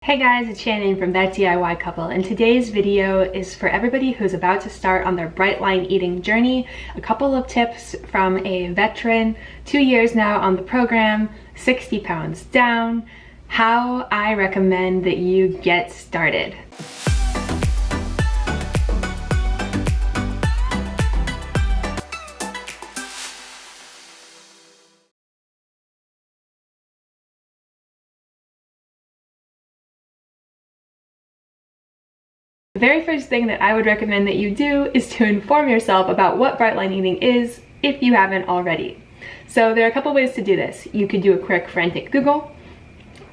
Hey guys, it's Shannon from ThatDIYCouple, and today's video is for everybody who's about to start on their bright line eating journey. A couple of tips from a veteran, 2 years now on the program, 60 pounds down, how I recommend that you get started. The very first thing that I would recommend that you do is to inform yourself about what bright line eating is if you haven't already. So there are a couple ways to do this. You could do a quick frantic Google,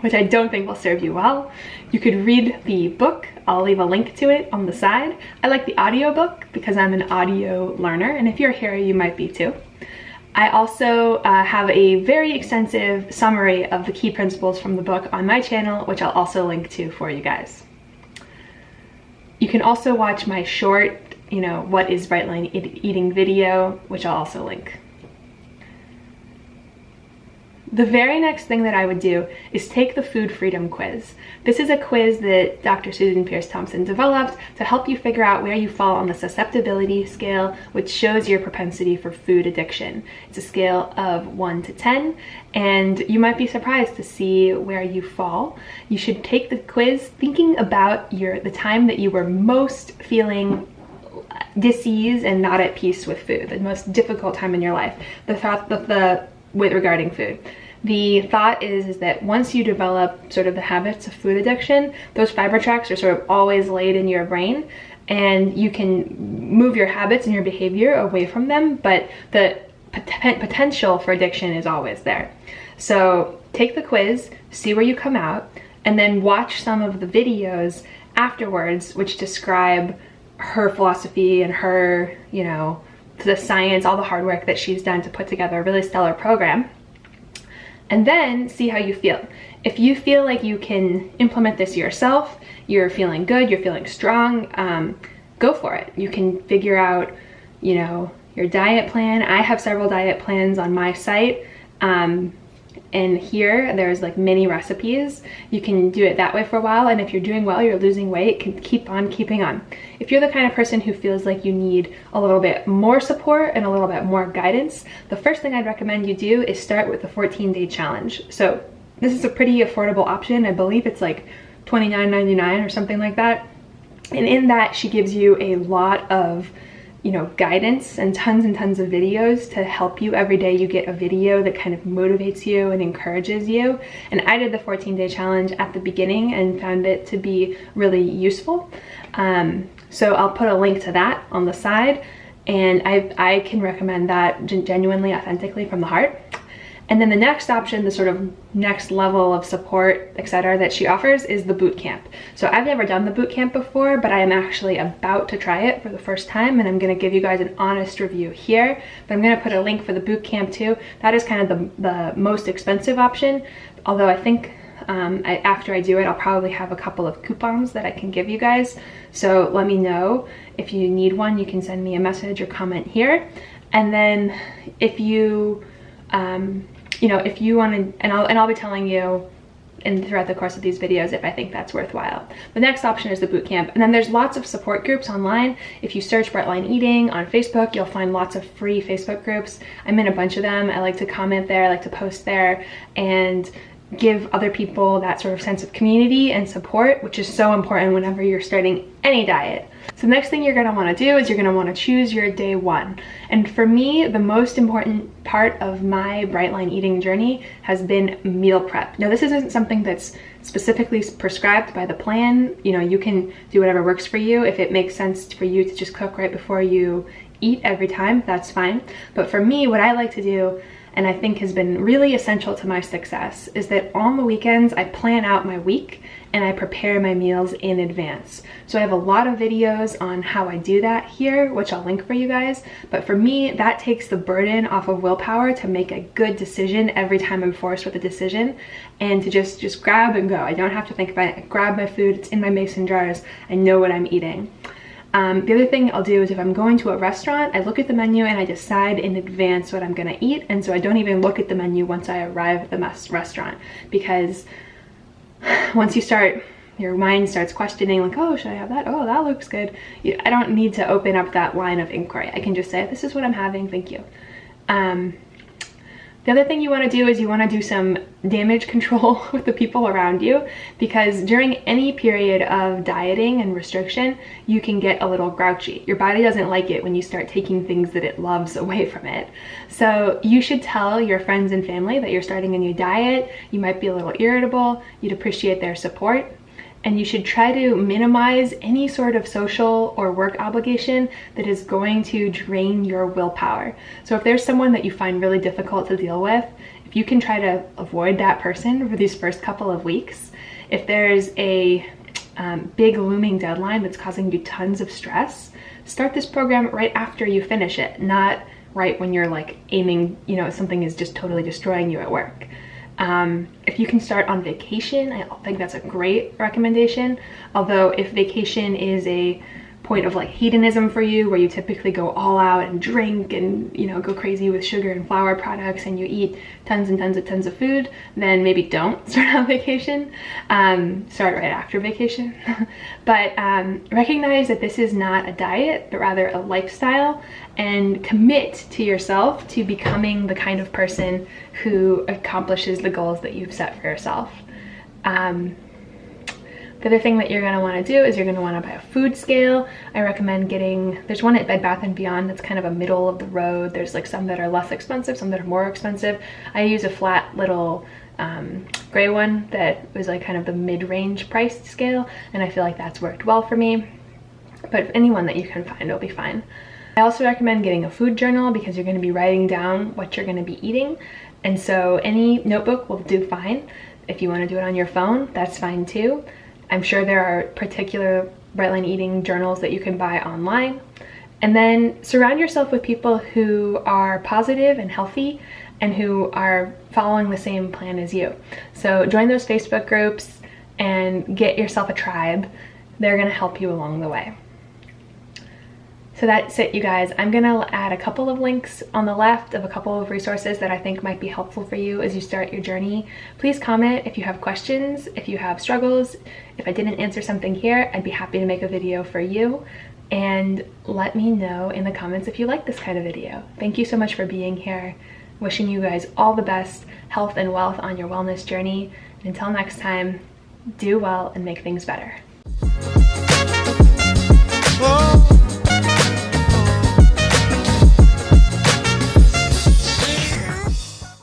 which I don't think will serve you well. You could read the book. I'll leave a link to it on the side. I like the audiobook because I'm an audio learner, and if you're here, you might be too. I also have a very extensive summary of the key principles from the book on my channel, which I'll also link to for you guys. You can also watch my short, what is bright line eating video, which I'll also link. The very next thing that I would do is take the food freedom quiz. This is a quiz that Dr. Pierce Thompson developed to help you figure out where you fall on the susceptibility scale, which shows your propensity for food addiction. It's a scale of 1 to 10, and you might be surprised to see where you fall. You should take the quiz thinking about the time that you were most feeling dis-ease and not at peace with food, the most difficult time in your life. Regarding food. The thought is that once you develop sort of the habits of food addiction, those fiber tracks are sort of always laid in your brain, and you can move your habits and your behavior away from them, but the potential for addiction is always there. So take the quiz, see where you come out, and then watch some of the videos afterwards which describe her philosophy and her, the science, all the hard work that she's done to put together a really stellar program, and then see how you feel. If you feel like you can implement this yourself, you're feeling good, you're feeling strong, go for it. You can figure out, your diet plan. I have several diet plans on my site, and here there's like mini recipes. You can do it that way for a while, and if you're doing well, you're losing weight, can keep on keeping on. If you're the kind of person who feels like you need a little bit more support and a little bit more guidance, the first thing I'd recommend you do is start with the 14-day challenge. So this is a pretty affordable option. I believe it's like $29.99 or something like that. And in that, she gives you a lot of guidance and tons of videos to help you. Every day you get a video that kind of motivates you and encourages you. And I did the 14-day challenge at the beginning and found it to be really useful. So I'll put a link to that on the side, and I can recommend that genuinely, authentically from the heart. And then the next option, the sort of next level of support, etc., that she offers is the boot camp. So I've never done the boot camp before, but I am actually about to try it for the first time, and I'm going to give you guys an honest review here. But I'm going to put a link for the boot camp too. That is kind of the most expensive option, although I think after I do it, I'll probably have a couple of coupons that I can give you guys. So let me know if you need one. You can send me a message or comment here. And then if you if you want to, and I'll be telling you throughout the course of these videos if I think that's worthwhile. The next option is the boot camp, and then there's lots of support groups online. If you search Bright Line Eating on Facebook, you'll find lots of free Facebook groups. I'm in a bunch of them. I like to comment there, I like to post there, and give other people that sort of sense of community and support, which is so important whenever you're starting any diet. So the next thing you're gonna wanna do is you're gonna wanna choose your day one. And for me, the most important part of my bright line eating journey has been meal prep. Now, this isn't something that's specifically prescribed by the plan. You can do whatever works for you. If it makes sense for you to just cook right before you eat every time, that's fine. But for me, what I like to do, and I think has been really essential to my success, is that on the weekends I plan out my week and I prepare my meals in advance. So I have a lot of videos on how I do that here, which I'll link for you guys. But for me, that takes the burden off of willpower to make a good decision every time I'm forced with a decision, and to just grab and go. I don't have to think about it. I grab my food, it's in my mason jars, I know what I'm eating. The other thing I'll do is if I'm going to a restaurant, I look at the menu and I decide in advance what I'm gonna eat, and so I don't even look at the menu once I arrive at the restaurant, because once you start your mind starts questioning, like, oh, should I have that? Oh, that looks good. I don't need to open up that line of inquiry. I can just say, this is what I'm having, thank you. The other thing you want to do is you want to do some damage control with the people around you, because during any period of dieting and restriction, you can get a little grouchy. Your body doesn't like it when you start taking things that it loves away from it. So you should tell your friends and family that you're starting a new diet. You might be a little irritable. You'd appreciate their support. And you should try to minimize any sort of social or work obligation that is going to drain your willpower. So if there's someone that you find really difficult to deal with, if you can try to avoid that person for these first couple of weeks, if there's a big looming deadline that's causing you tons of stress, start this program right after you finish it, not right when you're like aiming, something is just totally destroying you at work. If you can start on vacation, I think that's a great recommendation. Although if vacation is a point of like hedonism for you, where you typically go all out and drink and go crazy with sugar and flour products, and you eat tons and tons of food, then maybe don't start on vacation. Start right after vacation. But recognize that this is not a diet, but rather a lifestyle, and commit to yourself to becoming the kind of person who accomplishes the goals that you've set for yourself. The other thing that you're going to want to do is you're going to want to buy a food scale. I recommend there's one at Bed Bath & Beyond that's kind of a middle of the road. There's like some that are less expensive, some that are more expensive. I use a flat little gray one that was like kind of the mid-range priced scale, and I feel like that's worked well for me. But any one that you can find will be fine. I also recommend getting a food journal, because you're going to be writing down what you're going to be eating. And so any notebook will do fine. If you want to do it on your phone, that's fine too. I'm sure there are particular Bright Line Eating journals that you can buy online. And then surround yourself with people who are positive and healthy and who are following the same plan as you. So join those Facebook groups and get yourself a tribe. They're going to help you along the way. So that's it, you guys. I'm gonna add a couple of links on the left of a couple of resources that I think might be helpful for you as you start your journey. Please comment if you have questions, if you have struggles. If I didn't answer something here, I'd be happy to make a video for you. And let me know in the comments if you like this kind of video. Thank you so much for being here. Wishing you guys all the best health and wealth on your wellness journey. And until next time, do well and make things better. Oh.